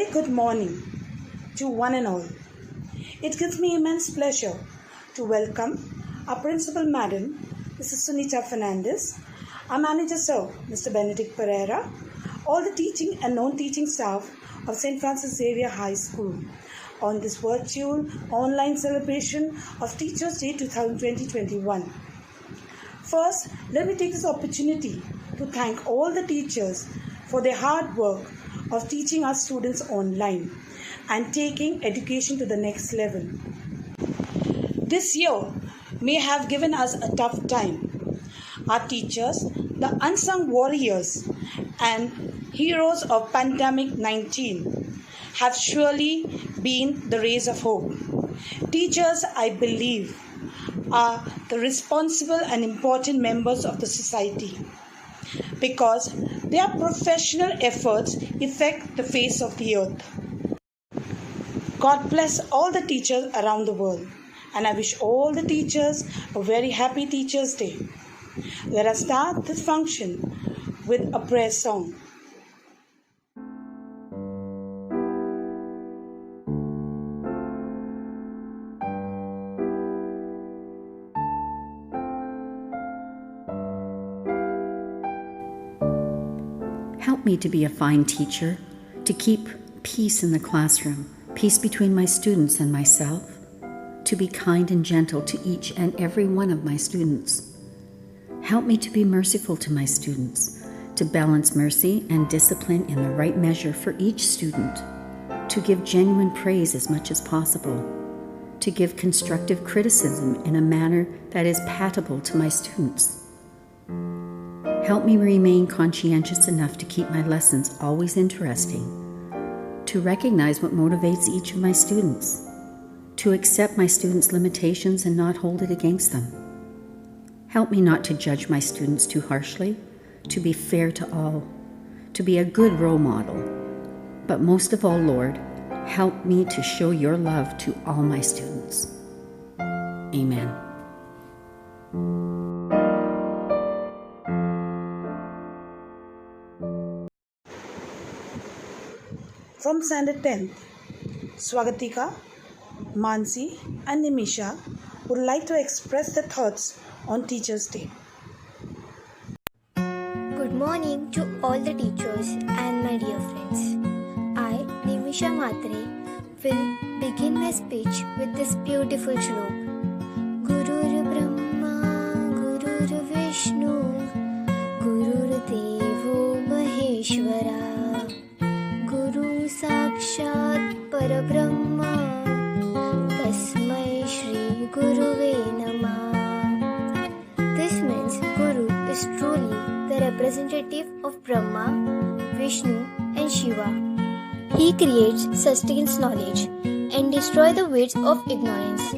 very good morning to one and all. It gives me immense pleasure to welcome our Principal Madam, Mrs. Sunita Fernandez, our Manager Sir, Mr. Benedict Pereira, all the teaching and non-teaching staff of St. Francis Xavier High School on this virtual online celebration of Teachers' Day 2021. First, let me take this opportunity to thank all the teachers for their hard work of teaching our students online and taking education to the next level. This year may have given us a tough time. Our teachers, the unsung warriors and heroes of pandemic-19, have surely been the rays of hope. Teachers, I believe, are the responsible and important members of the society because their professional efforts affect the face of the earth. God bless all the teachers around the world, and I wish all the teachers a very happy Teachers' Day. Let us start this function with a prayer song. Help me to be a fine teacher, to keep peace in the classroom, peace between my students and myself, to be kind and gentle to each and every one of my students. Help me to be merciful to my students, to balance mercy and discipline in the right measure for each student, to give genuine praise as much as possible, to give constructive criticism in a manner that is palatable to my students. Help me remain conscientious enough to keep my lessons always interesting, to recognize what motivates each of my students, to accept my students' limitations and not hold it against them. Help me not to judge my students too harshly, to be fair to all, to be a good role model. But most of all, Lord, help me to show your love to all my students. Amen. From Standard 10th, Swagatika, Mansi and Nimisha would like to express their thoughts on Teachers' Day. Good morning to all the teachers and my dear friends. I, Nimisha Matre, will begin my speech with this beautiful shlok. Gurur Brahma, Gurur Vishnu, Gurur Devo Maheshwara. Guru Sakshat Parabrahma Tasmai Shri Guruve Namah. This means Guru is truly the representative of Brahma, Vishnu and Shiva. He creates, sustains knowledge and destroys the weeds of ignorance.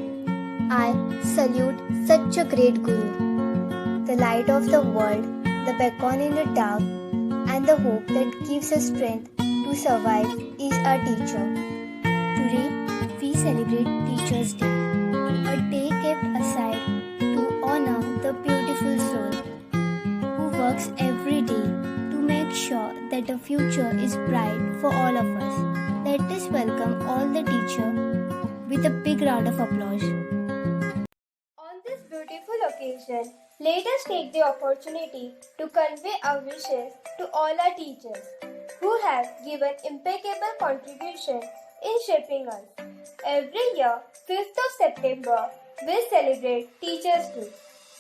I salute such a great Guru, the light of the world, the beacon in the dark, and the hope that gives us strength to survive is our teacher. Today, we celebrate Teachers' Day, a day kept aside to honor the beautiful soul who works every day to make sure that the future is bright for all of us. Let us welcome all the teachers with a big round of applause. On this beautiful occasion, let us take the opportunity to convey our wishes to all our teachers who have given impeccable contribution in shaping us. Every year, 5th of September, we celebrate Teachers' Day.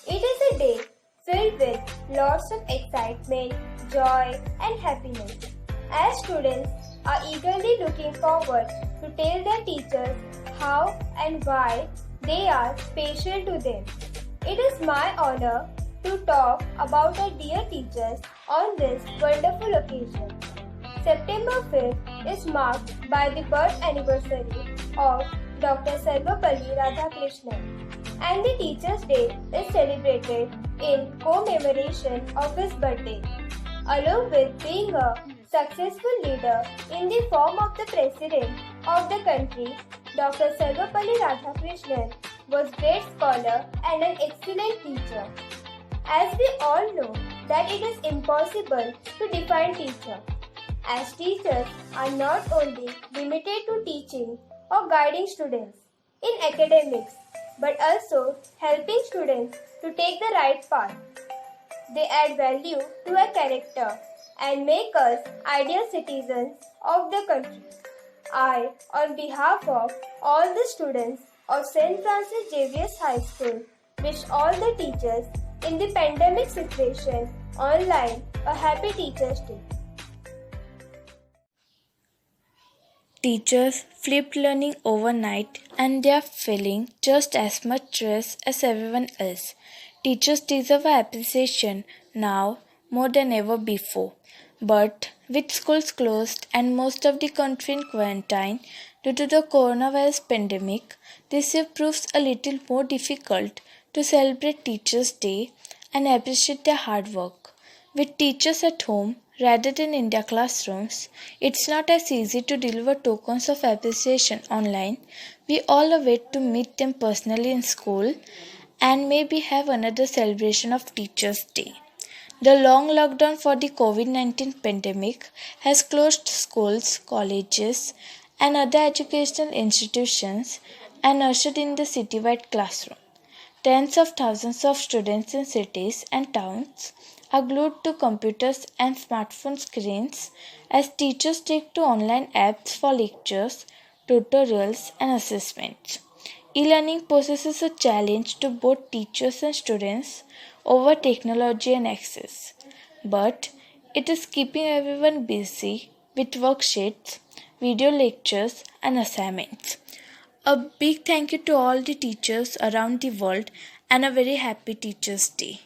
It is a day filled with lots of excitement, joy and happiness. As students are eagerly looking forward to tell their teachers how and why they are special to them. It is my honor to talk about our dear teachers on this wonderful occasion. September 5th is marked by the birth anniversary of Dr. Sarvapalli Radhakrishnan, and the Teachers' Day is celebrated in commemoration of his birthday. Along with being a successful leader in the form of the President of the country, Dr. Sarvapalli Radhakrishnan was a great scholar and an excellent teacher. As we all know that it is impossible to define teacher, as teachers are not only limited to teaching or guiding students in academics, but also helping students to take the right path. They add value to our character and make us ideal citizens of the country. I, on behalf of all the students of St. Francis Xavier's High School, wish all the teachers in the pandemic situation online a happy Teachers' Day. Teachers flipped learning overnight and they are feeling just as much stress as everyone else. Teachers deserve appreciation now more than ever before. But with schools closed and most of the country in quarantine due to the coronavirus pandemic, this year proves a little more difficult to celebrate Teachers' Day and appreciate their hard work. With teachers at home rather than in their classrooms, it's not as easy to deliver tokens of appreciation online. We all await to meet them personally in school and maybe have another celebration of Teachers' Day. The long lockdown for the COVID-19 pandemic has closed schools, colleges, and other educational institutions and ushered in the citywide classroom. Tens of thousands of students in cities and towns are glued to computers and smartphone screens as teachers take to online apps for lectures, tutorials, and assessments. E-learning poses a challenge to both teachers and students over technology and access, but it is keeping everyone busy with worksheets, video lectures, and assignments. A big thank you to all the teachers around the world and a very happy Teachers' Day.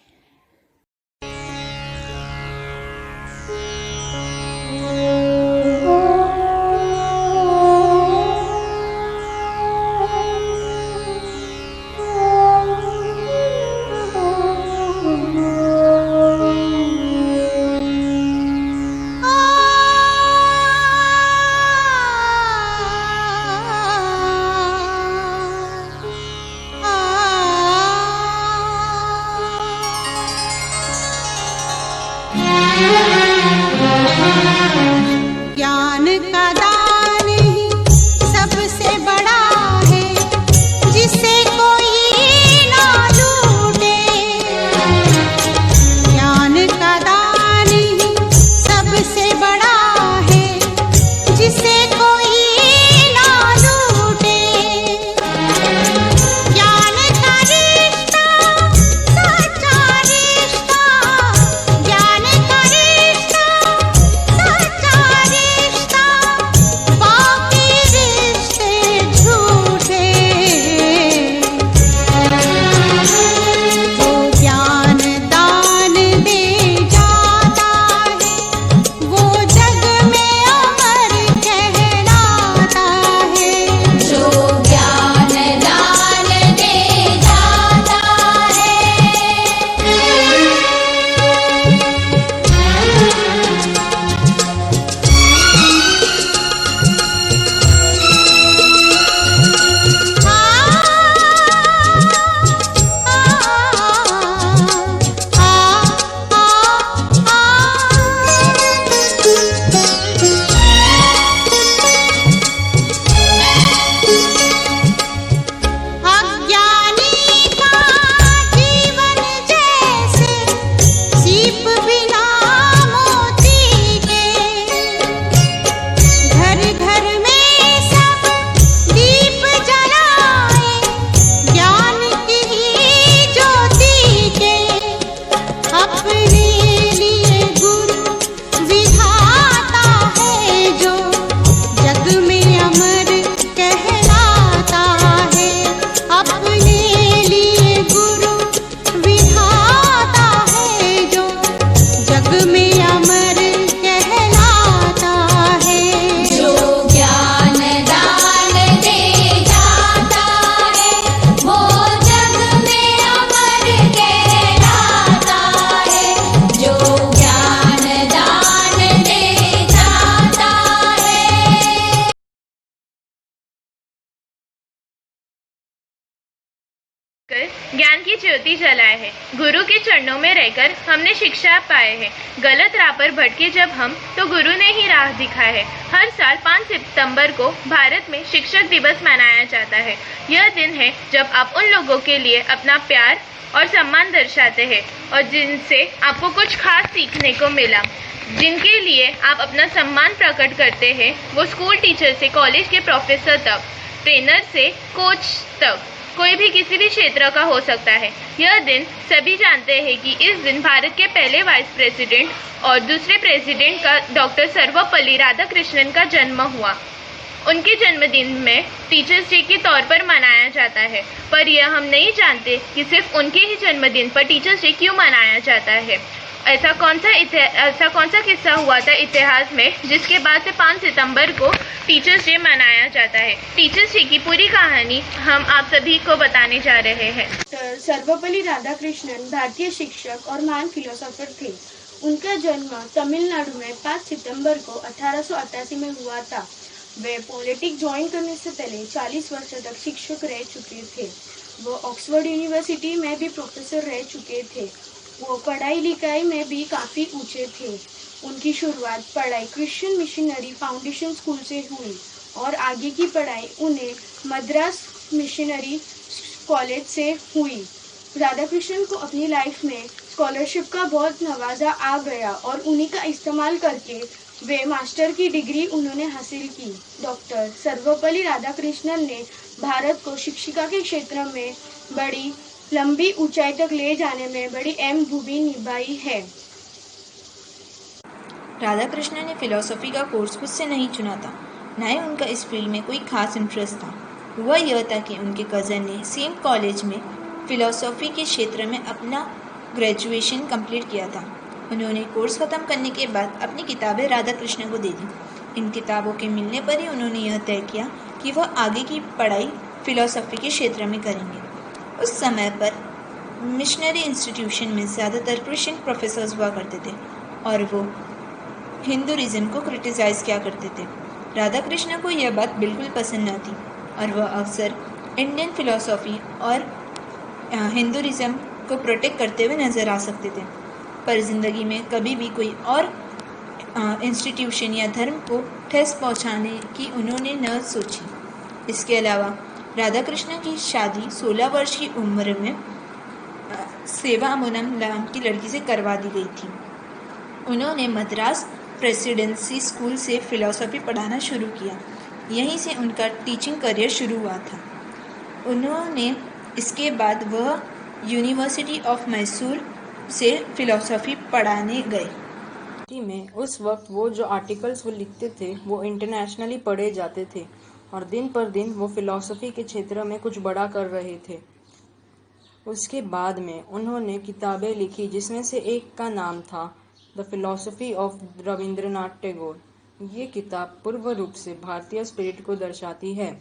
ज्ञान का दान ही सबसे बड़ा है, जिसे कोई ना लूटे। ज्ञान का दान ही सबसे बड़ा है, जिसे कोई ना लूटे। ज्ञान का रिश्ता सच्चा रिश्ता, ज्ञान का रिश्ता सच्चा की ज्योति जलाए है। गुरु के चरणों में रहकर हमने शिक्षा पाए है। गलत राह पर भटके जब हम, तो गुरु ने ही राह दिखाया है। हर साल 5 सितंबर को भारत में शिक्षक दिवस मनाया जाता है। यह दिन है जब आप उन लोगों के लिए अपना प्यार और सम्मान दर्शाते हैं और जिनसे आपको कुछ खास सीखने को मिला, जिनके लिए आप अपना सम्मान प्रकट करते हैं। वो स्कूल टीचर से कॉलेज के प्रोफेसर तक, ट्रेनर से कोच तक, कोई भी किसी भी क्षेत्र का हो सकता है। यह दिन सभी जानते हैं कि इस दिन भारत के पहले वाइस प्रेसिडेंट और दूसरे प्रेसिडेंट का डॉक्टर सर्वपल्ली राधाकृष्णन का जन्म हुआ। उनके जन्मदिन में टीचर्स डे के तौर पर मनाया जाता है, पर यह हम नहीं जानते कि सिर्फ उनके ही जन्मदिन पर टीचर्स डे क्यों मनाया जाता है। ऐसा कौन सा किस्सा हुआ था इतिहास में जिसके बाद से 5 सितंबर को टीचर्स डे मनाया जाता है। टीचर्स डे की पूरी कहानी हम आप सभी को बताने जा रहे हैं। सर्वपल्ली राधाकृष्णन भारतीय शिक्षक और महान फिलोसोफर थे। उनका जन्म तमिलनाडु में 5 सितंबर को 1888 में हुआ था। वे पॉलिटिक्स ज्वाइन करने से पहले 40 वर्ष तक शिक्षक रह चुके थे। वो ऑक्सफोर्ड यूनिवर्सिटी में भी प्रोफेसर रह चुके थे। वो पढ़ाई लिखाई में भी काफ़ी ऊंचे थे। उनकी शुरुआत पढ़ाई क्रिश्चियन मिशनरी फाउंडेशन स्कूल से हुई और आगे की पढ़ाई उन्हें मद्रास मिशनरी कॉलेज से हुई। राधाकृष्णन को अपनी लाइफ में स्कॉलरशिप का बहुत नवाजा आ गया और उन्हीं का इस्तेमाल करके वे मास्टर की डिग्री उन्होंने हासिल की। डॉक्टर सर्वपल्ली राधाकृष्णन ने भारत को शिक्षिका के क्षेत्र में बड़ी लंबी ऊंचाई तक ले जाने में बड़ी अहम भूमिका निभाई है। राधाकृष्णन ने फिलॉसफी का कोर्स खुद से नहीं चुना था, न ही उनका इस फील्ड में कोई खास इंटरेस्ट था। हुआ यह था कि उनके कज़न ने सेम कॉलेज में फिलॉसफी के क्षेत्र में अपना ग्रेजुएशन कंप्लीट किया था। उन्होंने कोर्स ख़त्म करने के बाद अपनी किताबें राधाकृष्णन को दे दी। इन किताबों के मिलने पर ही उन्होंने यह तय किया कि वह आगे की पढ़ाई फिलॉसफी के क्षेत्र में करेंगे। उस समय पर मिशनरी इंस्टीट्यूशन में ज़्यादातर क्रिश्चियन प्रोफेसर्स हुआ करते थे और वो हिंदुइज्म को क्रिटिसाइज़ किया करते थे। राधाकृष्णन को यह बात बिल्कुल पसंद न थी और वह अक्सर इंडियन फिलॉसफी और हिंदुइज्म को प्रोटेक्ट करते हुए नज़र आ सकते थे, पर ज़िंदगी में कभी भी कोई और इंस्टीट्यूशन या धर्म को ठेस पहुंचाने की उन्होंने न सोची। इसके अलावा राधाकृष्णन की शादी 16 वर्ष की उम्र में सेवामुनम नाम की लड़की से करवा दी गई थी। उन्होंने मद्रास प्रेसिडेंसी स्कूल से फिलॉसफी पढ़ाना शुरू किया। यहीं से उनका टीचिंग करियर शुरू हुआ था। उन्होंने इसके बाद वह यूनिवर्सिटी ऑफ मैसूर से फिलॉसफी पढ़ाने गए। में उस वक्त वो जो आर्टिकल्स वो लिखते थे वो इंटरनेशनली पढ़े जाते थे और दिन पर दिन वो फिलॉसफी के क्षेत्र में कुछ बड़ा कर रहे थे। उसके बाद में उन्होंने किताबें लिखी जिसमें से एक का नाम था the philosophy of Rabindranath Tagore. ये किताब पूर्ण रूप से भारतीय स्पिरिट को दर्शाती है।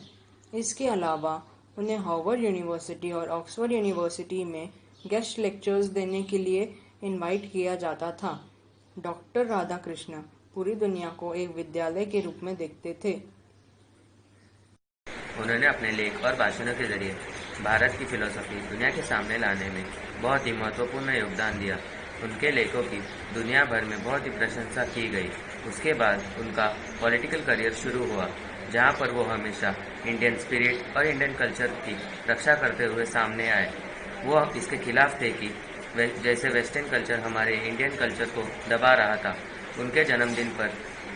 इसके अलावा उन्हें हार्वर्ड यूनिवर्सिटी और ऑक्सफोर्ड यूनिवर्सिटी में गेस्ट लेक्चर्स देने के लिए इनवाइट किया जाता था। डॉक्टर राधाकृष्णन पूरी दुनिया को एक विद्यालय के रूप में देखते थे। उन्होंने अपने लेख और भाषणों के जरिए भारत की फिलॉसफी दुनिया के सामने लाने में बहुत ही महत्वपूर्ण योगदान दिया। उनके लेखों की दुनिया भर में बहुत ही प्रशंसा की गई। उसके बाद उनका पॉलिटिकल करियर शुरू हुआ, जहां पर वो हमेशा इंडियन स्पिरिट और इंडियन कल्चर की रक्षा करते हुए सामने आए। वो इसके खिलाफ थे कि जैसे वेस्टर्न कल्चर हमारे इंडियन कल्चर को दबा रहा था। उनके जन्मदिन पर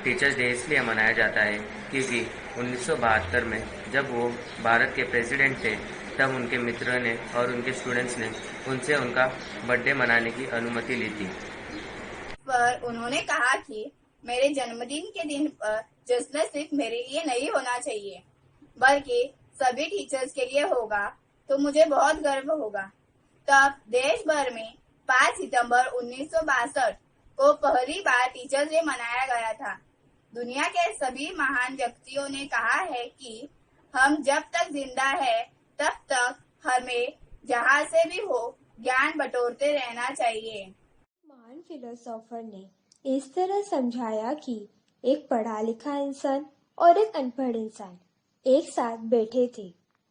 टीचर्स डे इसलिए मनाया जाता है क्योंकि 1972 में जब वो भारत के प्रेसिडेंट थे तब उनके मित्रों ने और उनके स्टूडेंट्स ने उनसे उनका बर्थडे मनाने की अनुमति ली थी। पर उन्होंने कहा कि मेरे जन्मदिन के दिन पर जश्न सिर्फ मेरे लिए नहीं होना चाहिए बल्कि सभी टीचर्स के लिए होगा, तो मुझे बहुत गर्व होगा। तब देश भर में 5 सितंबर 1962 को पहली बार टीचर्स डे मनाया गया था। दुनिया के सभी महान व्यक्तियों ने कहा है कि हम जब तक जिंदा है तब तक हमें जहाँ से भी हो ज्ञान बटोरते रहना चाहिए। महान फिलोसोफर ने इस तरह समझाया कि एक पढ़ा लिखा इंसान और एक अनपढ़ इंसान एक साथ बैठे थे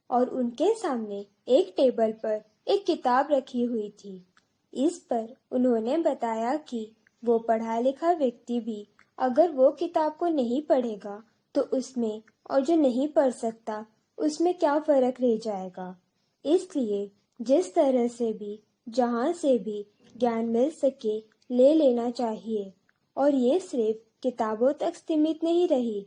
और उनके सामने एक टेबल पर एक किताब रखी हुई थी। इस पर उन्होंने बताया कि वो पढ़ा लिखा व्यक्ति भी अगर वो किताब को नहीं पढ़ेगा तो उसमें और जो नहीं पढ़ सकता उसमें क्या फर्क रह जाएगा। इसलिए जिस तरह से भी जहाँ से भी ज्ञान मिल सके ले लेना चाहिए। और ये सिर्फ किताबों तक सीमित नहीं रही।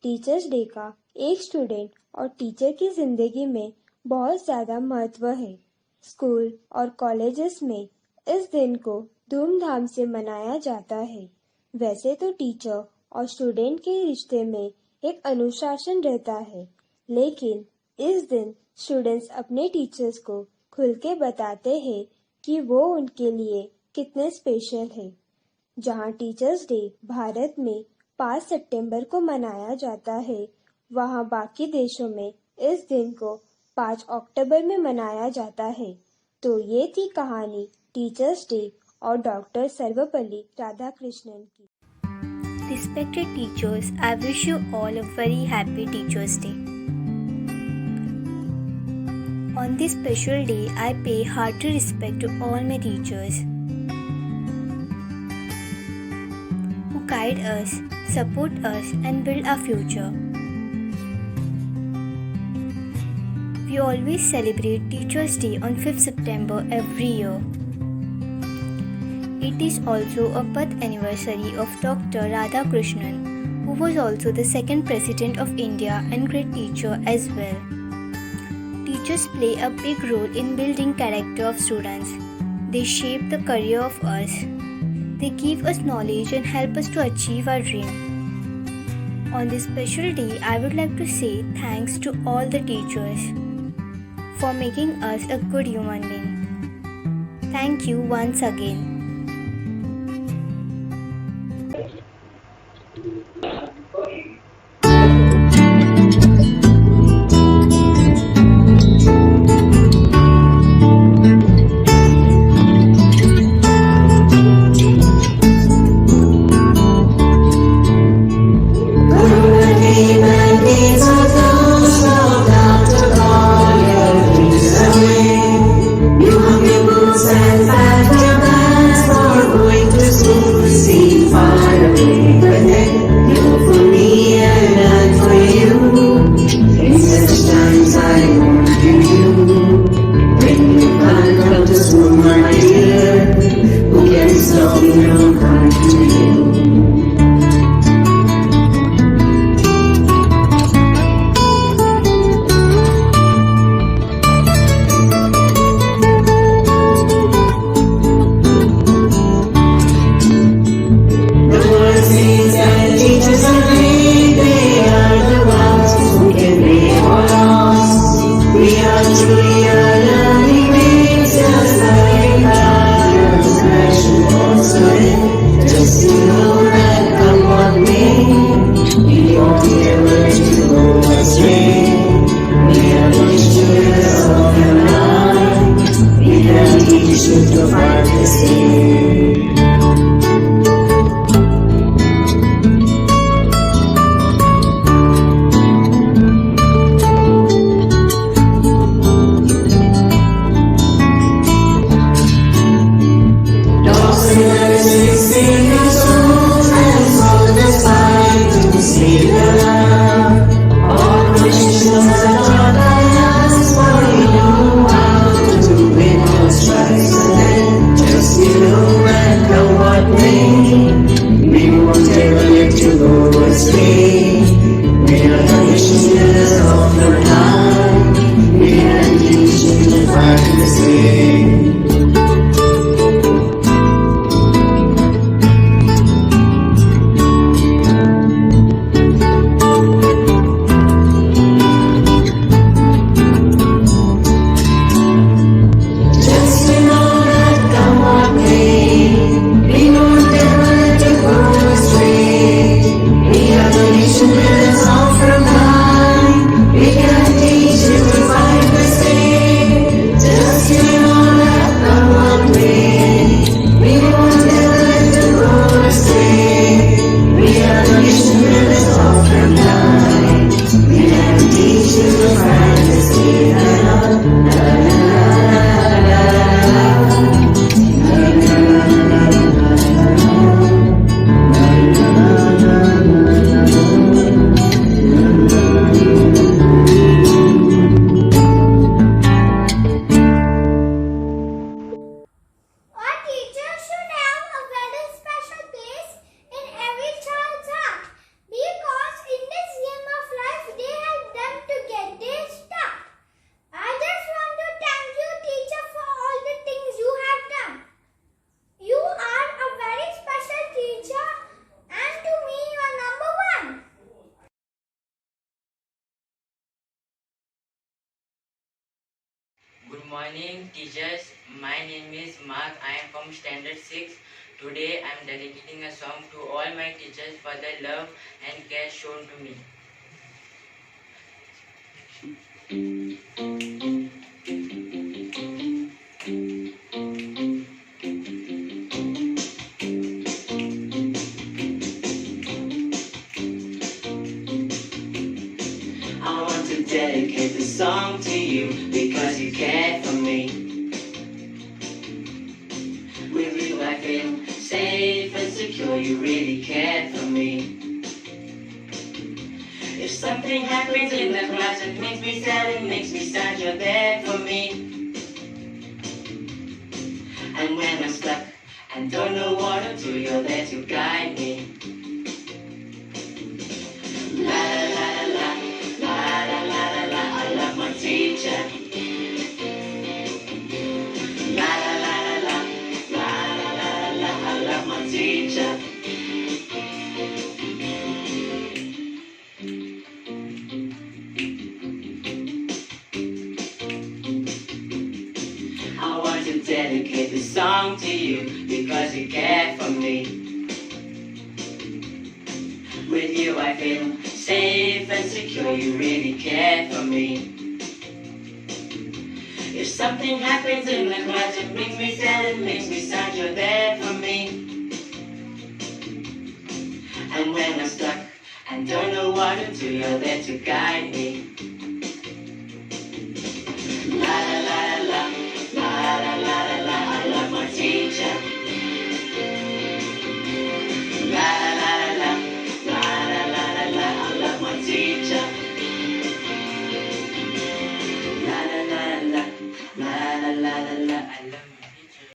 टीचर्स डे का एक स्टूडेंट और टीचर की जिंदगी में बहुत ज़्यादा महत्व है। स्कूल और कॉलेजेस में इस दिन को धूमधाम से मनाया जाता है। वैसे तो टीचर और स्टूडेंट के रिश्ते में एक अनुशासन रहता है, लेकिन इस दिन स्टूडेंट्स अपने टीचर्स को खुल के बताते हैं कि वो उनके लिए कितने स्पेशल है। जहाँ टीचर्स डे भारत में 5 सितंबर को मनाया जाता है, वहाँ बाकी देशों में इस दिन को 5 अक्टूबर में मनाया जाता है। तो ये थी कहानी टीचर्स डे और डॉक्टर सर्वपल्ली राधाकृष्णन की। Respected teachers, I wish you all a very happy Teachers' Day. On this special day, I pay hearty respect to all my teachers who guide us, support us, and build our future. We always celebrate Teachers' Day on 5th September every year. It is also a birth anniversary of Dr. Radhakrishnan, who was also the second President of India and great teacher as well. Teachers play a big role in building character of students. They shape the career of us. They give us knowledge and help us to achieve our dream. On this special day, I would like to say thanks to all the teachers for making us a good human being. Thank you once again. All from high. morning, teachers. My name is Mark. I am from Standard 6. Today I am dedicating a song to all my teachers for the love and care shown to me. I want to dedicate this song to you because you cared for me. With you I feel safe and secure, you really cared for me. If something happens in the class that makes me sad, you're there for me. And when I'm stuck and don't know what to do, you're there to guide me. La la la la, la la la la, I love my teacher. La la la la la, la la la la, I love my teacher. I want to dedicate this song to you because you cared for me. With you I feel safe and secure, you really cared for me. If something happens in the class, it makes me sad, you're there for me. And when I'm stuck and don't know what to do, you're there to guide me. La la la la, la la la la la, I love my teacher. La la la la la, la la la la la, I love my teacher. La la la la, la la la la la, I love my teacher.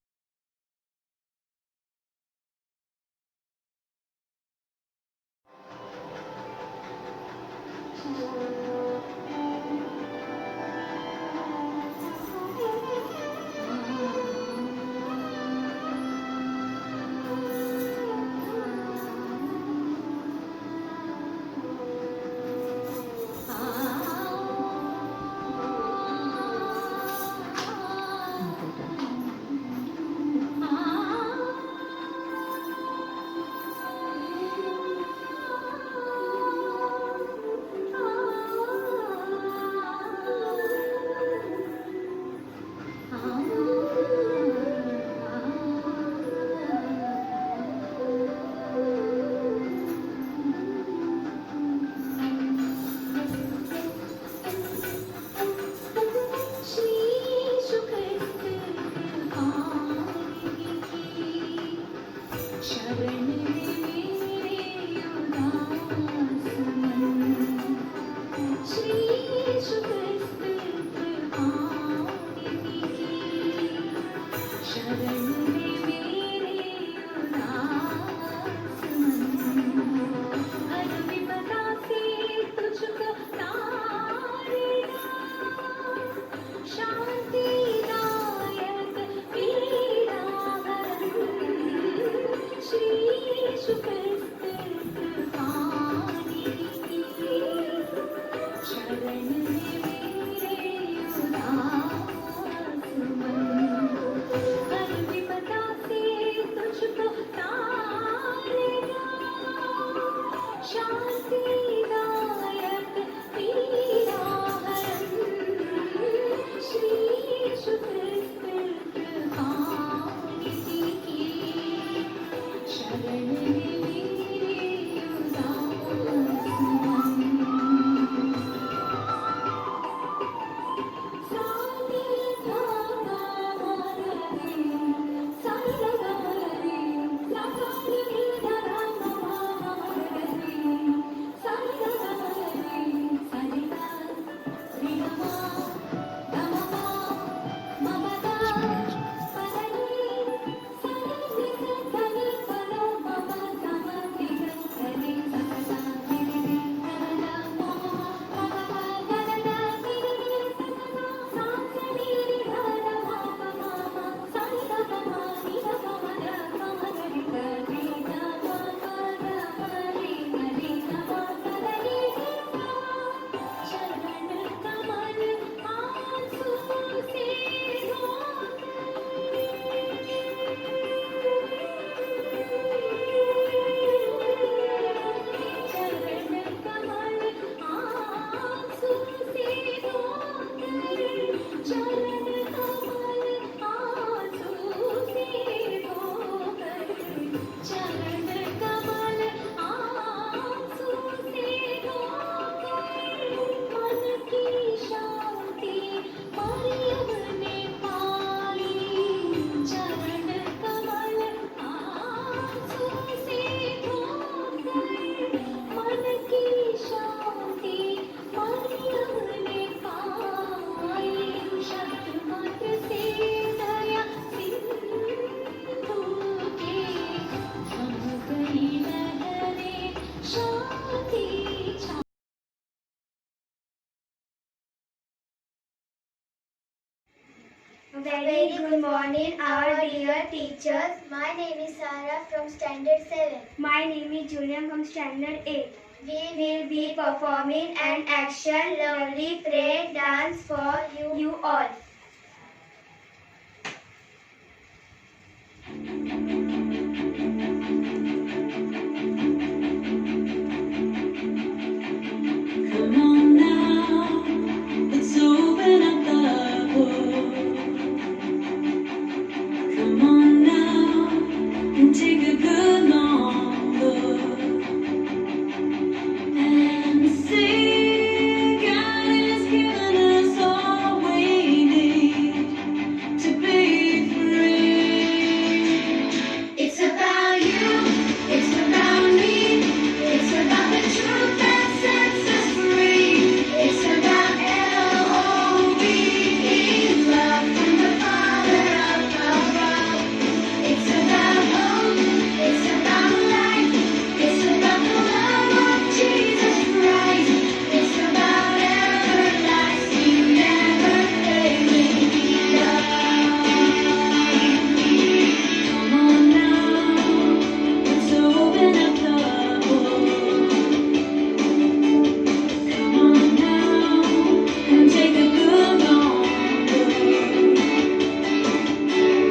Very good morning, our dear teachers. My name is Sarah from Standard 7. My name is Julian from Standard 8. We will be performing an action, lovely prayer dance for you all. Come on now, let's open up the world. Come on now and take a good long look and see God has given us all we need to be free. It's about you, it's about me, it's about the truth that sets us free. It's about L-O-V-E, love from the Father up above. It's about hope, it's about life, it's about the love of Jesus Christ. It's about everlasting, never failing love. Come on now, let's open up the book. Come on now and take a good long look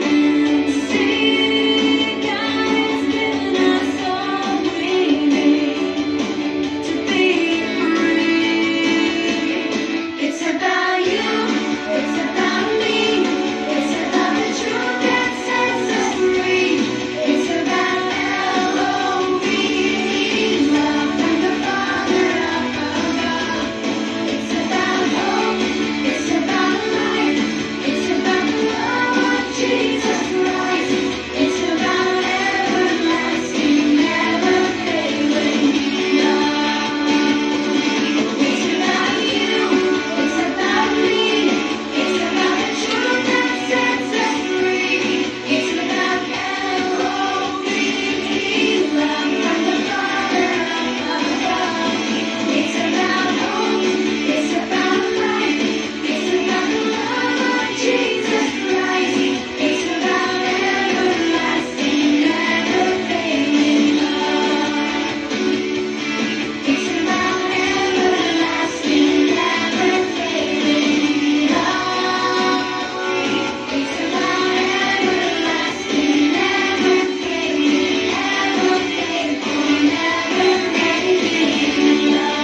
and see God has given us all we need to be free. It's about you, it's about me, it's about the truth that sets us free. It's about L-O-V-E, love from the Father up above. It's about hope, it's about life, it's about the love of Jesus Christ. It's about everlasting, never failing love. It's about you, it's about me, it's about the truth that sets us free. It's about L-O-V-E, love from the Father up above. It's about hope, it's about life, it's about the love of Jesus Christ. It's about everlasting, never failing love. It's about everlasting, never failing love. It's about everlasting, never failing, ever faithful, never ending love.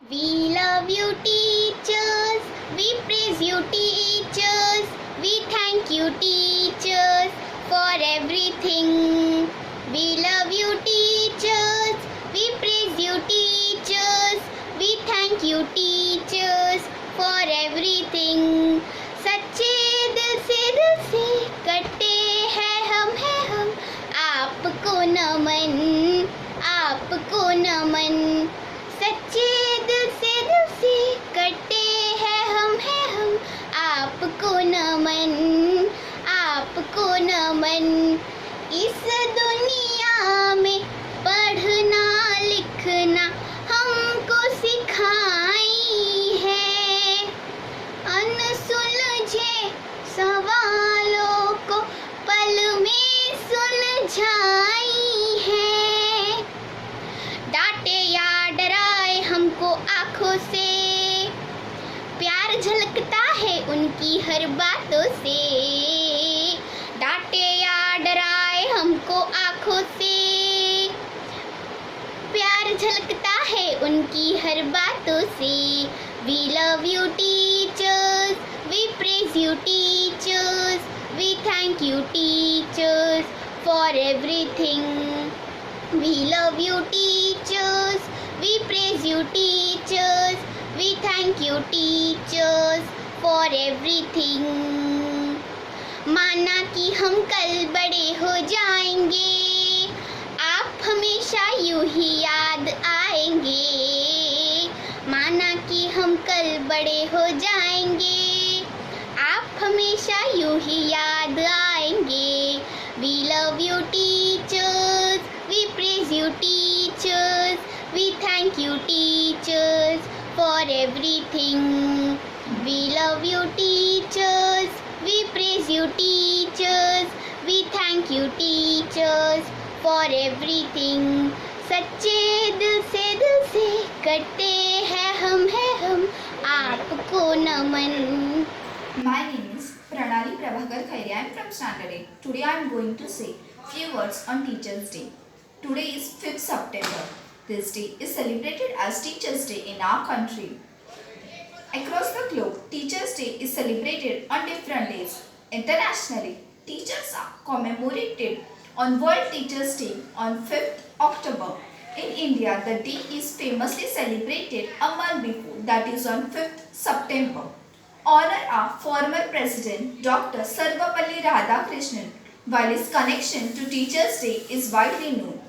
We love you, teachers. We praise you, teachers. We thank you, teachers, for everything. We love you, teachers. We praise you, teachers. We thank you, teachers, for everything. सच्चे दिल से करते हैं हम आपको नमन, आपको नमन। सच्चे दिल से करते हैं हम आपको नमन, आपको नमन। इस दुनिया में पढ़ना लिखना हमको सिखाई है, अनसुलझे सवालों को पल में सुलझाई है। डांटे या डराए हमको आँखों से, प्यार झलकता है उनकी हर बातों से। डांटे या डराए हमको आँखों से, प्यार झलकता है उनकी हर बातों से। We love you, teachers. We praise you, teachers. We thank you, teachers, for everything. We love you, teachers. We praise you, teachers. We thank you, teachers, for everything. माना कि हम कल बड़े हो जाएंगे, आप हमेशा यूं ही याद आएंगे। माना कि हम कल बड़े हो जाएंगे, आप हमेशा यूं ही याद आएंगे। We love you, teachers. teachers for everything. We love you teachers, we praise you teachers, we thank you teachers for everything. सच्चे दिल से करते हैं हम आपको नमन. My name is Pranali Prabhakar Khaire. I am from Standard 8. Today I am going to say few words on Teachers' Day. Today is 5th September. This day is celebrated as Teachers' Day in our country. Across the globe, Teachers' Day is celebrated on different days. Internationally, teachers are commemorated on World Teachers' Day on 5th October. In India, the day is famously celebrated a month before, that is on 5th September. Honor our former President Dr. Sarvapalli Radhakrishnan, while his connection to Teachers' Day is widely known.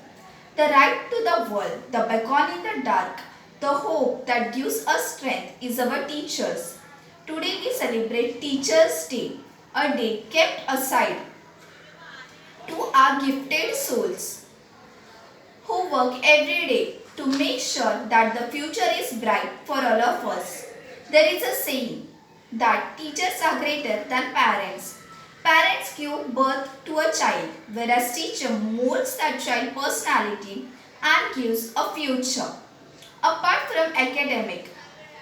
The light to the world, the beacon in the dark, the hope that gives us strength is our teachers. Today we celebrate Teachers' Day, a day kept aside to our gifted souls who work every day to make sure that the future is bright for all of us. There is a saying that teachers are greater than parents. Parents give birth to a child, whereas teacher molds that child's personality and gives a future. Apart from academic,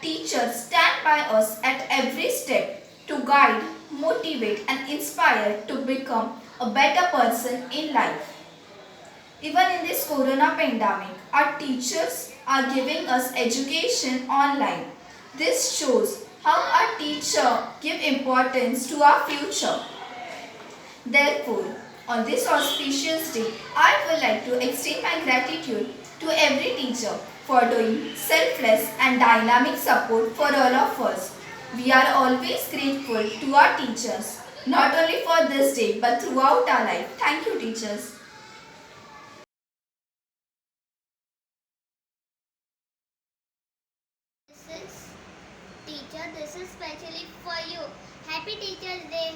teachers stand by us at every step to guide, motivate and inspire to become a better person in life. Even in this corona pandemic, our teachers are giving us education online. This shows how our teachers give importance to our future. Therefore, on this auspicious day, I would like to extend my gratitude to every teacher for doing selfless and dynamic support for all of us. We are always grateful to our teachers, not only for this day but throughout our life. Thank you, teachers. Teacher, this is specially for you. Happy Teachers Day.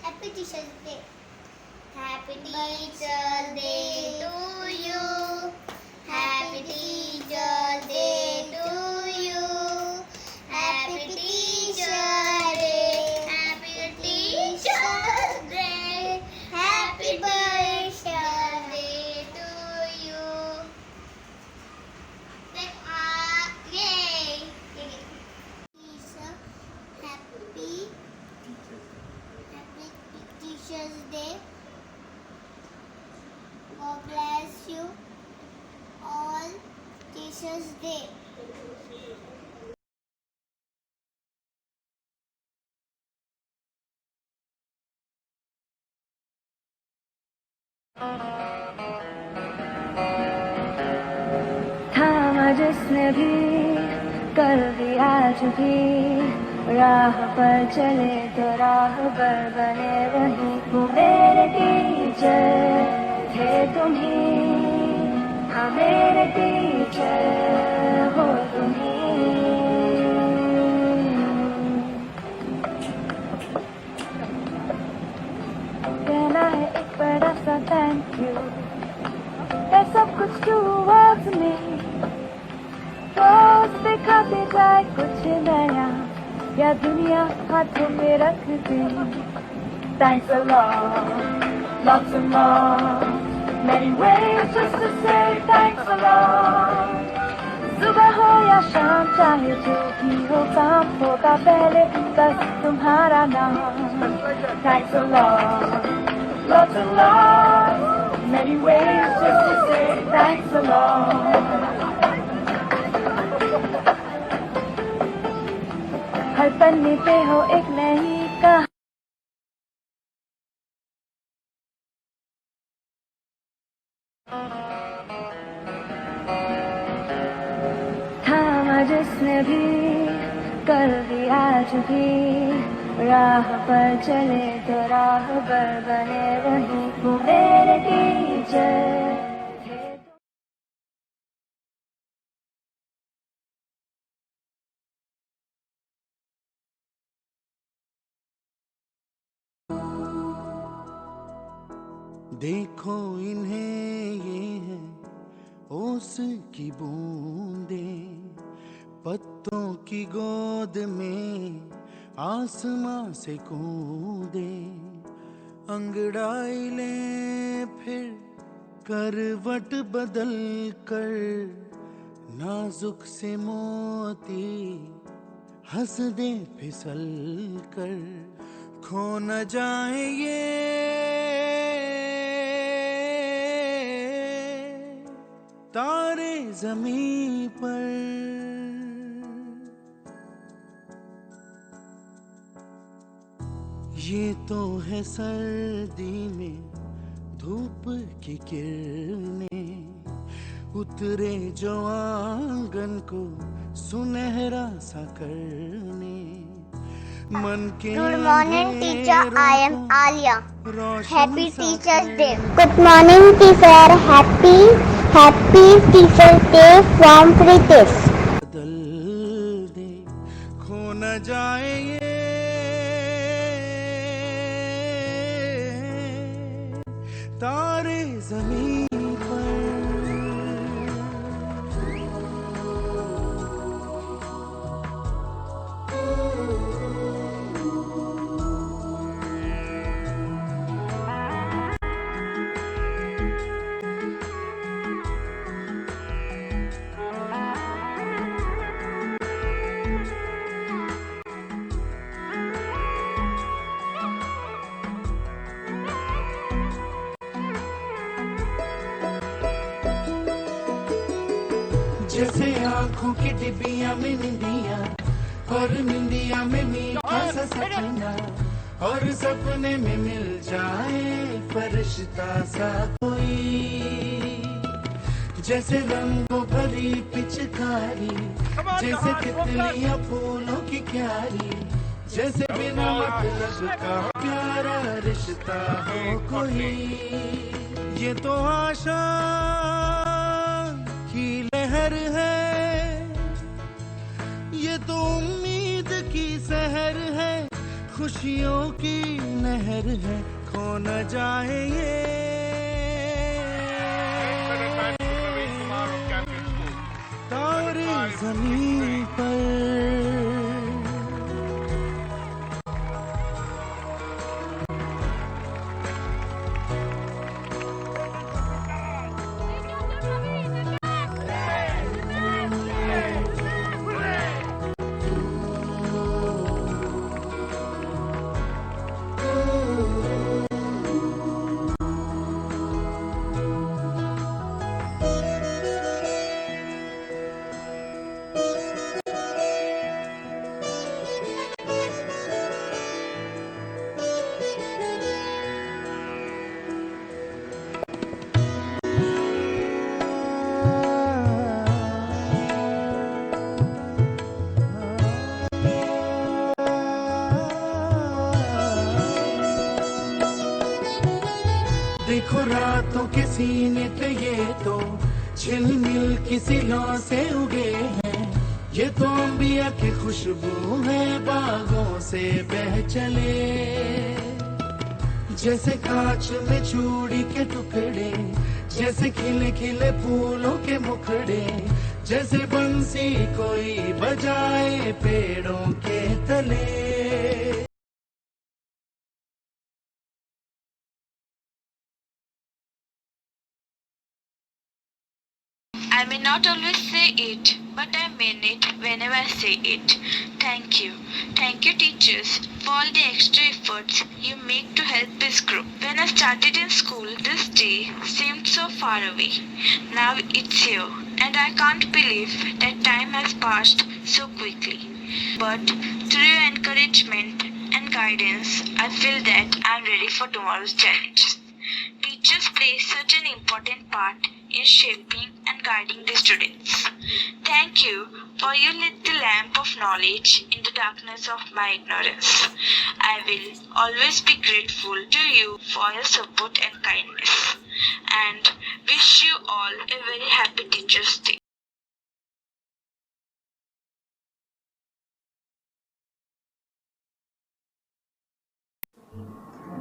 Happy Teachers Day. Happy Teachers Day to you. Happy Teachers Day to you. Happy Teachers Day. Happy Teachers Day. Happy Teachers Day to you. Yay! Happy Teachers Day. God bless you all. Teachers Day. थामा जिसने भी कल भी आज भी राह पर चले तो राह पर बने रही. वो मेरे टीचर थे तुम्हीं, हाँ मेरे टीचर हो तुम्हीं. कहना है एक बड़ा सा थैंक यू. है सब कुछ towards me. रोज दिखाते जाए कुछ नया, या दुनिया हाथों में रख दे. Thanks a lot, lots and lots, many ways just to say thanks a lot. सुबह हो या शाम चाहे जो भी हो काम होगा पहले बस तुम्हारा नाम. Thanks a lot, lots and lots, many ways just to say thanks a lot. हर पन्ने पे हो एक नई कहानी. थामा जिसने भी कल भी आज भी राह पर चले तो राह पर बने रही. वो मेरे टीचर थे. देखो इन्हें ये है ओस की बूंदें पत्तों की गोद में आसमां से कूदे, अंगड़ाई ले फिर करवट बदल कर, नाजुक से मोती हंस दे फिसल कर, खो न जाए ये तारे ज़मीं पर। ये तो है सर्दी में धूप की किरणें, उतरे जो आंगन को सुनहरा सा करने, मन के Good morning, teacher. I am Alia. Happy Teachers Day. Good morning, teacher. Happy Teachers Day from Pritesh. बदल दे, खो न जाए ये तारे ज़मीं पर। जैसे आँखों की डिबिया में निंदिया, और निंदिया में मीठा सा सपना, और सपने में मिल जाए फरिश्ता सा कोई। जैसे रंगों भरी पिचकारी, जैसे तितलियां फूलों की क्यारी, जैसे बिना मतलब का प्यारा रिश्ता हो कोई। ये तो आशा की लहर है, ये तो उम्मीद की सहर है, खुशियों की नहर है, खो न जाए ये तारे ज़मीं पर। देखो रातों के सीने पे ये तो झिलमिल किसी लौ से उगे हैं, ये तो अंबिया की खुशबू है बागों से बह चले। जैसे कांच में चूड़ी के टुकड़े, जैसे खिले खिले फूलों के मुखड़े, जैसे बंसी कोई बजाए पेड़ों के तले। I may not always say it, but I mean it whenever I say it. Thank you. Thank you, teachers, for all the extra efforts you make to help this group. When I started in school, this day seemed so far away. Now it's here, and I can't believe that time has passed so quickly. But through your encouragement and guidance, I feel that I'm ready for tomorrow's challenges. Teachers play such an important part in shaping and guiding the students. Thank you for you lit the lamp of knowledge in the darkness of my ignorance. I will always be grateful to you for your support and kindness, and wish you all a very happy Teachers' Day.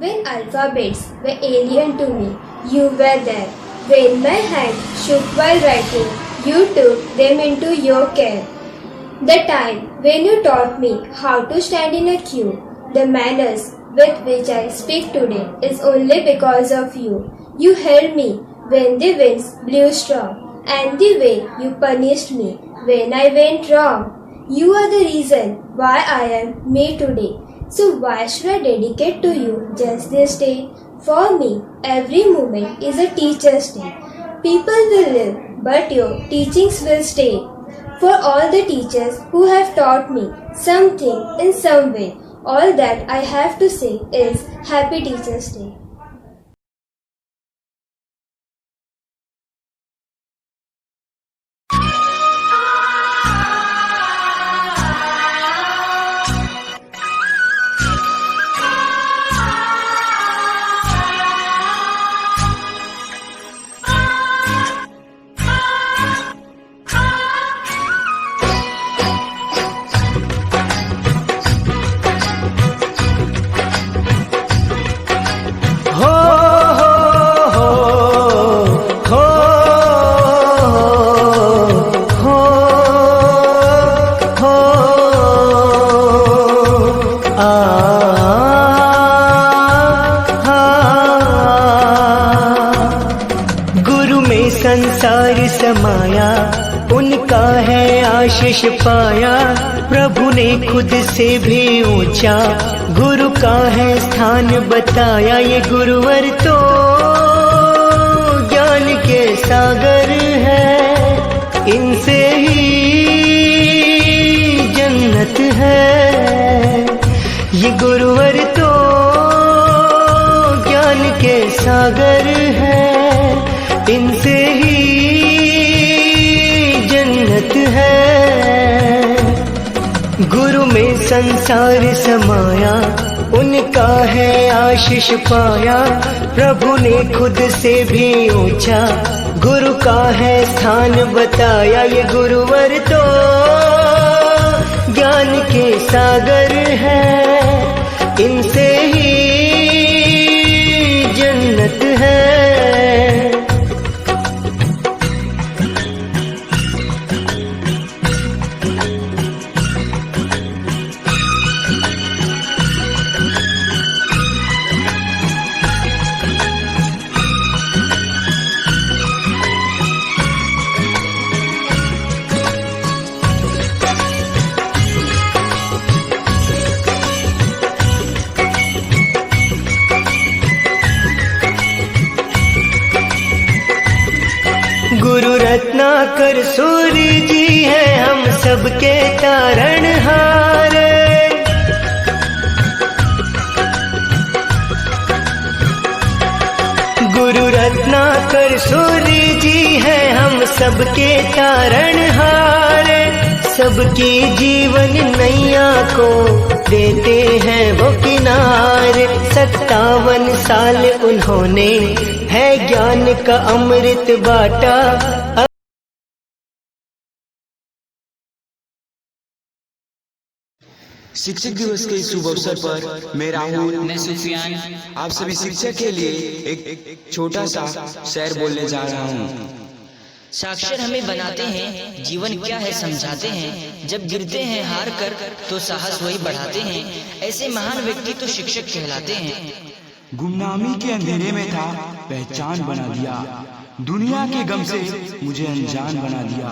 When alphabets were alien to me, you were there. When my hand shook while writing, you took them into your care. The time when you taught me how to stand in a queue, the manners with which I speak today is only because of you. You held me when the winds blew strong, and the way you punished me when I went wrong. You are the reason why I am me today. So why should I dedicate to you just this day? For me, every moment is a teacher's day. People will live, but your teachings will stay. For all the teachers who have taught me something in some way, all that I have to say is Happy Teachers' Day. संसार समाया, उनका है आशीष पाया। प्रभु ने खुद से भी ऊंचा गुरु का है स्थान बताया। ये गुरुवर तो ज्ञान के सागर है, इनसे ही जन्नत है। ये गुरुवर तो ज्ञान के सागर है, इनसे ही जन्नत है। गुरु में संसार समाया, उनका है आशीष पाया। प्रभु ने खुद से भी ऊंचा गुरु का है स्थान बताया। ये गुरुवर तो ज्ञान के सागर है, इनसे ही जन्नत है। गुरु रत्नाकर सूर्य जी है हम सबके तारणहार। गुरु रत्नाकर सूर्य जी है हम सबके तारणहार। सबकी जीवन नैया को देते हैं वो किनारे। 57 साल उन्होंने है ज्ञान का अमृत बाटा। शिक्षक दिवस के शुभ अवसर पर मैं राहुल, मैं सुफियान आप सभी शिक्षक के लिए एक छोटा सा शेर बोलने जा रहा हूँ। साक्षर हमें बनाते हैं, जीवन क्या है समझाते हैं। जब गिरते हैं हार कर तो साहस वही बढ़ाते हैं। ऐसे महान व्यक्ति तो शिक्षक कहलाते हैं। गुमनामी के अंधेरे में था, पहचान बना दिया। दुनिया के गम से मुझे अनजान बना दिया।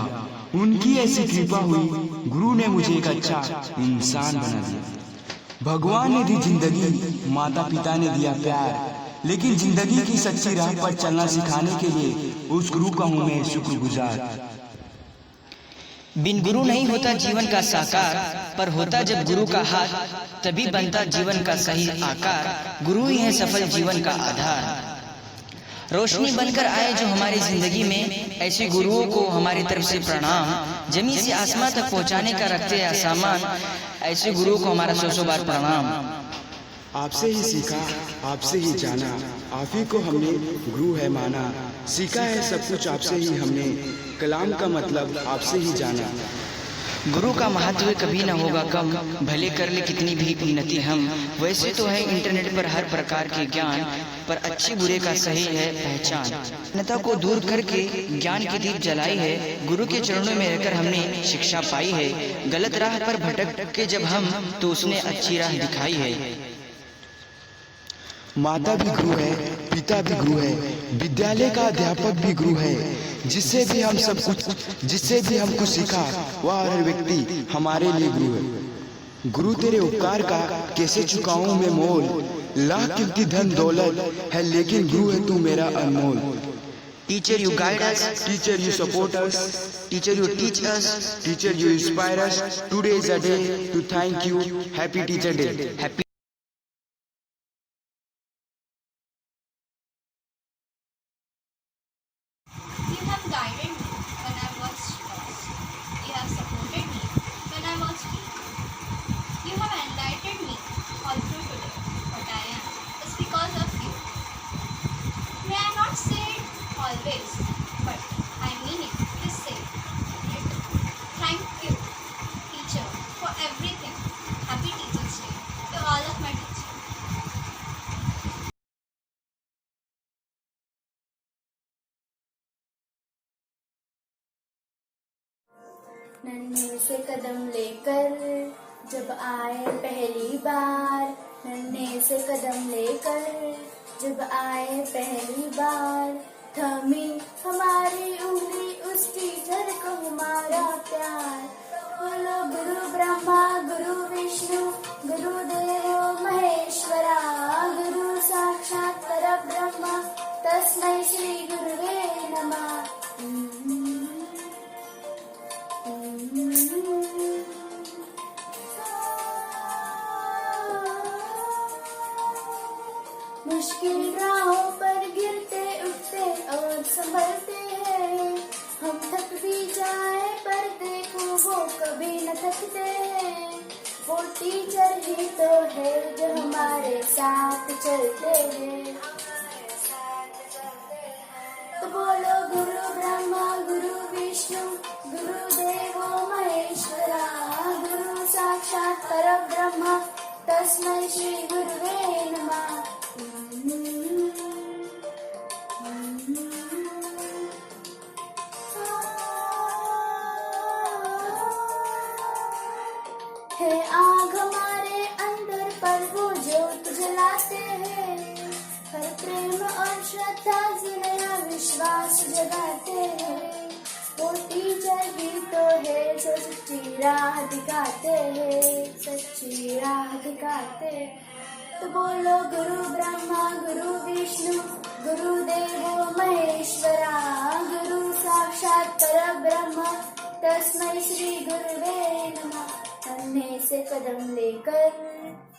उनकी ऐसी कृपा हुई, गुरु ने मुझे एक अच्छा इंसान बना दिया। भगवान ने दी जिंदगी, माता पिता ने दिया प्यार, लेकिन जिंदगी की सच्ची राह पर चलना सिखाने के लिए उस गुरु का हूँ मैं शुक्रगुजार। बिन गुरु नहीं होता जीवन का साकार, पर होता जब गुरु का हाथ तभी बनता जीवन का सही आकार। गुरु ही है सफल जीवन का आधार। रोशनी बनकर आए जो हमारी जिंदगी में, ऐसे गुरुओं को हमारी तरफ से प्रणाम। जमीन से आसमां तक पहुंचाने का रखते हैं सामान, ऐसे गुरुओं को हमारा 100 बार प्रणाम। आपसे ही सीखा, आपसे ही जाना, आप ही को हमने गुरु है माना। सीखा है सब कुछ आपसे ही हमने, कलाम का मतलब आपसे ही जाना। गुरु का महत्व कभी न होगा कम, भले कर ले कितनी भी उन्नति हम। वैसे तो है इंटरनेट पर हर प्रकार के ज्ञान, पर अच्छी बुरे का सही है पहचान। अन्यथा को दूर करके ज्ञान की दीप जलाई है। गुरु के चरणों में रहकर हमने शिक्षा पाई है। गलत राह पर भटक के जब हम तो उसने अच्छी राह दिखाई है। माता भी गुरु है, पिता भी गुरु है, विद्यालय का अध्यापक भी गुरु है। जिससे भी हम कुछ सीखा वह हर व्यक्ति हमारे लिए गुरु है। गुरु तेरे उपकार का कैसे चुकाऊं मैं मोल, लाख कीमती धन दौलत है लेकिन गुरु है तू मेरा अनमोल। Teacher, you guide us. Teacher, you support us. Teacher, you teach us. Teacher, you inspire us. Today is a day to thank you. Happy Teacher Day. Happy You have guided me when I was lost. You have supported me when I was weak. You have enlightened me all through today. What I am is because of you. May I not say it always, but I mean it to say it. Thank you, teacher, for everything. Happy Teacher's Day to all of my teachers. नन्हे से कदम लेकर जब आए पहली बार, नन्हे से कदम लेकर जब आए पहली बार, थमी हमारी उंगली उस टीचर को हमारा प्यार। बोलो गुरु ब्रह्मा गुरु विष्णु गुरुदेवो महेश्वरा, गुरु साक्षात परब्रह्म तस्मै श्री गुरुवे नमः। मुश्किल राहों पर गिरते उठते और संभलते हैं, हम थक भी जाए पर देखो वो कभी न थकते हैं। वो टीचर ही तो है जो हमारे साथ चलते हैं। तो बोलो गुरु ब्रह्मा गुरु विष्णु गुरुदेवो महेश्वरा, गुरु साक्षात परब्रह्म तस्मै श्री गुरुवे नमः। है आग हमारे अंदर पर वो ज्योत जलाते हैं, हर प्रेम और श्रद्धा से नया विश्वास जगाते हैं। वो टीचर भी तो है जो सच्ची राह दिखाते हैं, सच्ची राह दिखाते। तो बोलो गुरु ब्रह्मा गुरु विष्णु गुरुदेवो महेश्वरा, गुरु साक्षात परब्रह्म तस्मै श्री गुरुवे नमः। नन्हे से कदम लेकर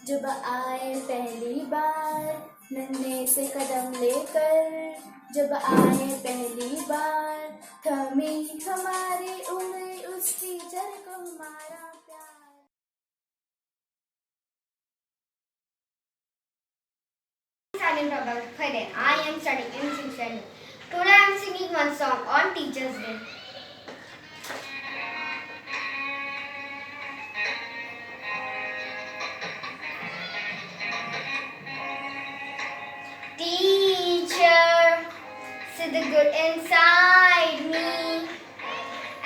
जब आए पहली बार, नन्हे से कदम लेकर जब आए पहली बार, थमी हमारी उंगली उस टीचर को हमारा प्यार। Salim Prabhakar Khaire. I am studying in 6th standard. Today I am singing one song on Teachers' Day. Teacher, see the good inside me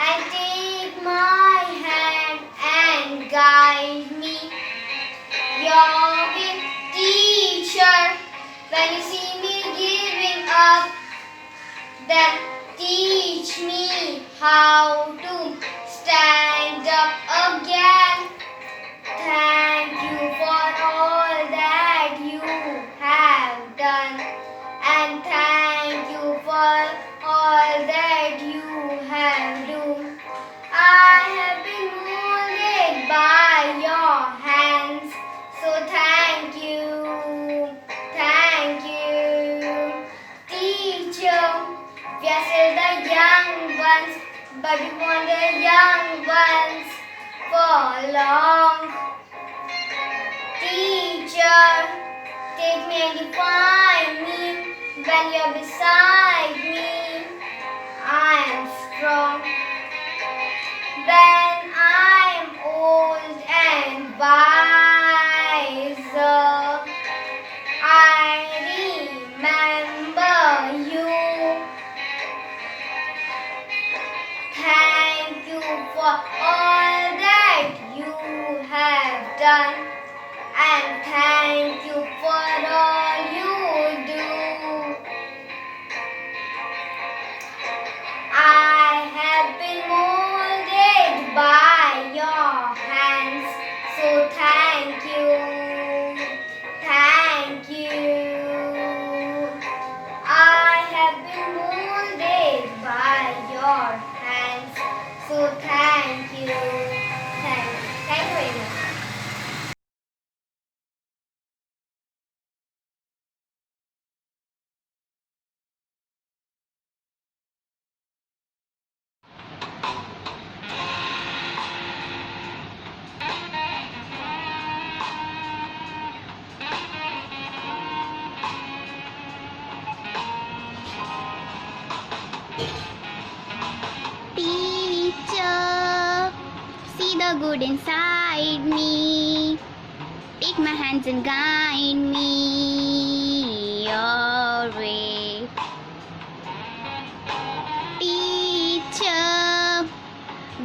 and take my hand and guide me. You're big teacher, when you see me giving up, then teach me how to stand up again. Thank you for all that you have done, and thank you for all that you have done. I have been molded by your hands, so thank you, teacher. We are still the young ones, but we want the young ones for long. Teacher, take me and define me. When you're beside me, I am strong. When I am old and wiser, I for all that you have done, and thank you for all you do. I have been molded by your hands, so thank you, thank you. I have been molded by your hands, so thank you, thank you very much. Teacher, see the good inside me. Take my hands and guide me your way. Teacher,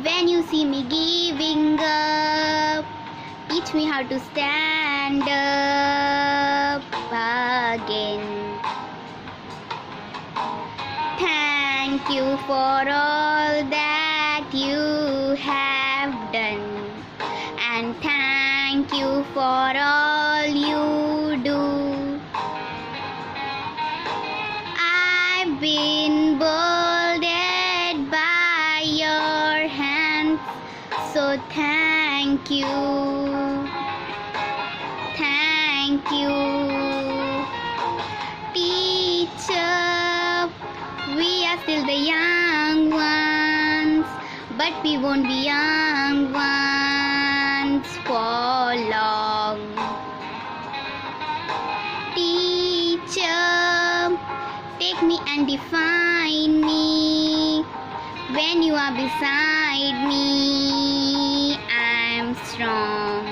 when you see me giving up, teach me how to stand up again. Thank you for all that you have done, and thank you for all you do. I've been molded by your hands, so thank you, thank you. Teacher, we are still the young ones, but we won't be young ones for long. Teacher, take me and define me. When you are beside me, I'm strong.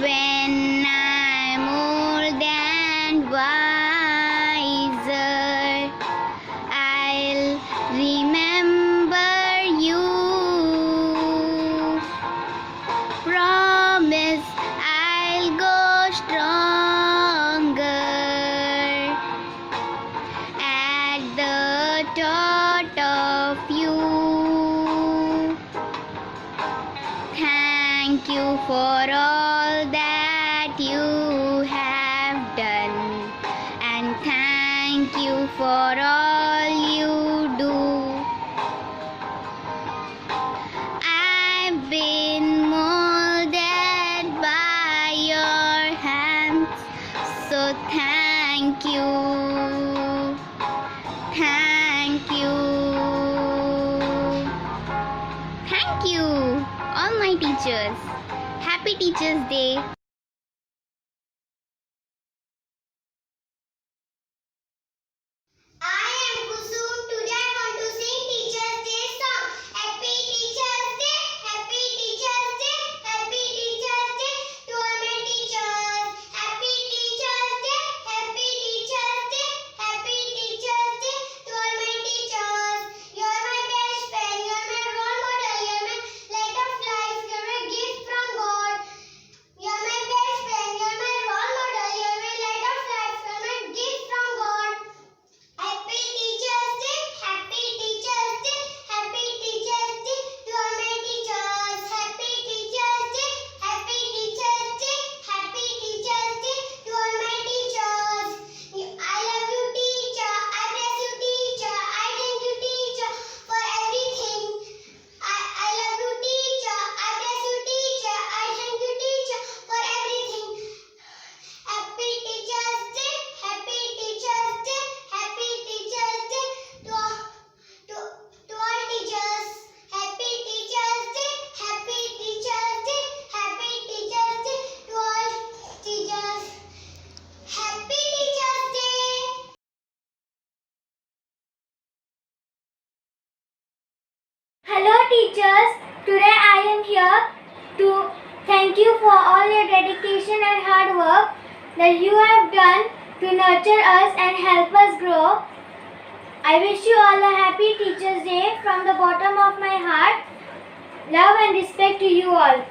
When I'm old and wiser, I'll remember you. Promise I'll go stronger at the thought of you. Thank you for all that you have done, and thank you for all you do. I've been molded by your hands, so thank you, thank you, thank you, all my teachers. Happy Teachers Day. I am Kusum. Today I want to sing Teachers Day song. Happy Teachers Day, Happy Teachers Day, Happy Teachers Day to all my teachers. Happy Teachers Day, Happy Teachers Day, Happy Teachers Day to all my teachers. You're my best friend, you're my role model, you're my light of life, you're my gift from God. You're my best friend, you're my role model, you're my light of life, you're my gift from God. Happy Teachers Day, Happy Teachers Day, Happy Teachers Day to all my teachers. Happy Teachers Day, Happy Teachers Day, Happy Teachers Day to all my teachers. I love you, teacher. I bless you, teacher. I thank you, teacher, for everything. I love you, teacher. I bless you, teacher. I thank you, teacher, for everything. Happy Teachers Day, Happy Teachers Day, Happy Teachers Day to all teachers. Happy Teachers Day, Happy Teachers Day, Happy Teachers Day to all teachers. Happy Teachers Day. Hello teachers, today I am here to thank you for all your dedication and hard work that you have done to nurture us and help us grow. I wish you all a happy Teachers Day from the bottom of my heart. Love and respect to you all.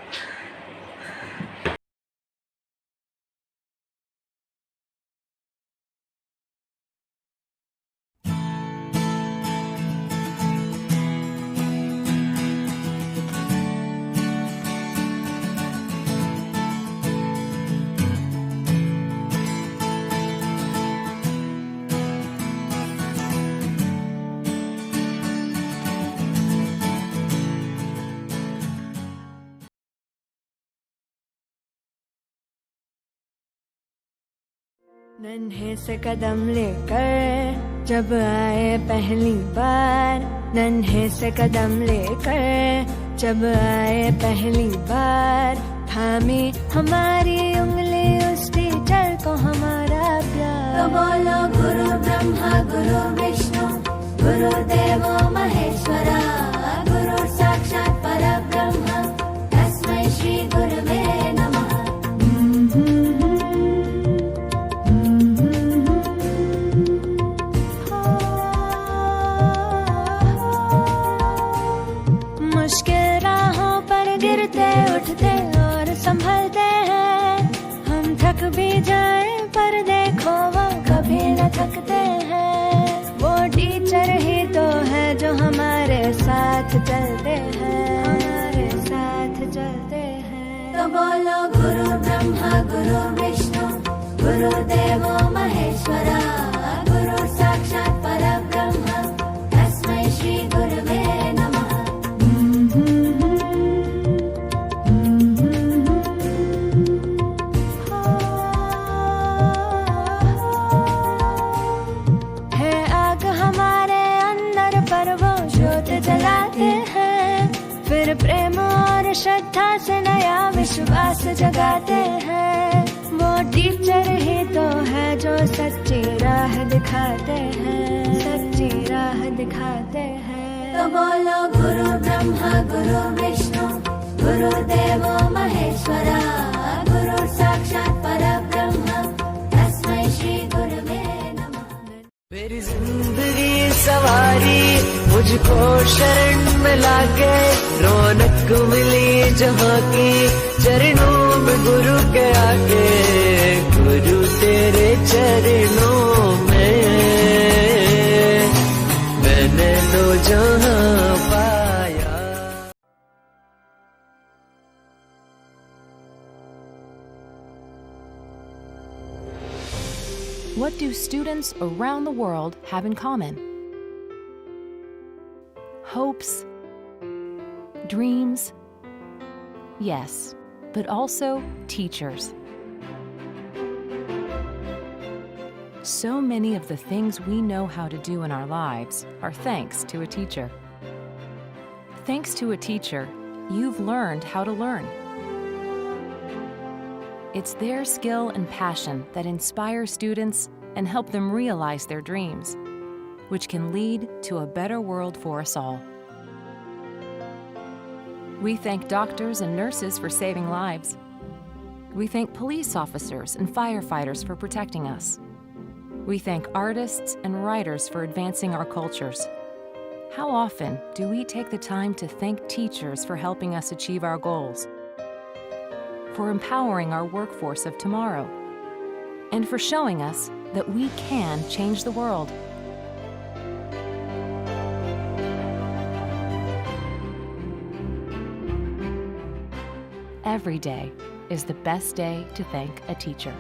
नन्हे से कदम लेकर जब आए पहली बार, नन्हे से कदम लेकर जब आए पहली बार, थामी हमारी उंगली उस टीचर को हमारा प्यार। तो बोलो गुरु ब्रह्मा गुरु विष्णु गुरुदेवो महेश्वरा, गुरु साक्षात् परब्रह्म तस्मै श्री गुरवे नमः। मुश्किल राहों पर गिरते उठते और संभलते हैं, हम थक भी जाए पर देखो वो कभी न थकते हैं। वो टीचर ही तो है जो हमारे साथ चलते हैं, हमारे साथ चलते हैं। तो बोलो गुरु ब्रह्मा गुरु विष्णु गुरुदेवो महेश्वरा, गुरु साक्षात् परब्रह्म तस्मै श्री गुरवे नमः। है आग हमारे अंदर पर वो ज्योत जलाते हैं, फिर प्रेम और श्रद्धा से नया विश्वास जगाते हैं। वो टीचर ही तो है जो सच्ची राह दिखाते हैं, सच्ची राह दिखाते हैं। तो बोलो गुरु ब्रह्मा गुरु विष्णु गुरुदेवो महेश्वरा, गुरु साक्षात् परब्रह्म तस्मै श्री गुरवे नमः। मेरी जिंदगी सवारी मुझको शरण में लाके, रौनक मिली जहाँ की चरणों में गुरु के आके। गुरु तेरे चरणों में मैंने तो जहाँ पाया। What do students around the world have in common? Hopes, dreams, yes, but also teachers. So many of the things we know how to do in our lives are thanks to a teacher. Thanks to a teacher, you've learned how to learn. It's their skill and passion that inspire students and help them realize their dreams, which can lead to a better world for us all. We thank doctors and nurses for saving lives. We thank police officers and firefighters for protecting us. We thank artists and writers for advancing our cultures. How often do we take the time to thank teachers for helping us achieve our goals, for empowering our workforce of tomorrow, and for showing us that we can change the world? Every day is the best day to thank a teacher.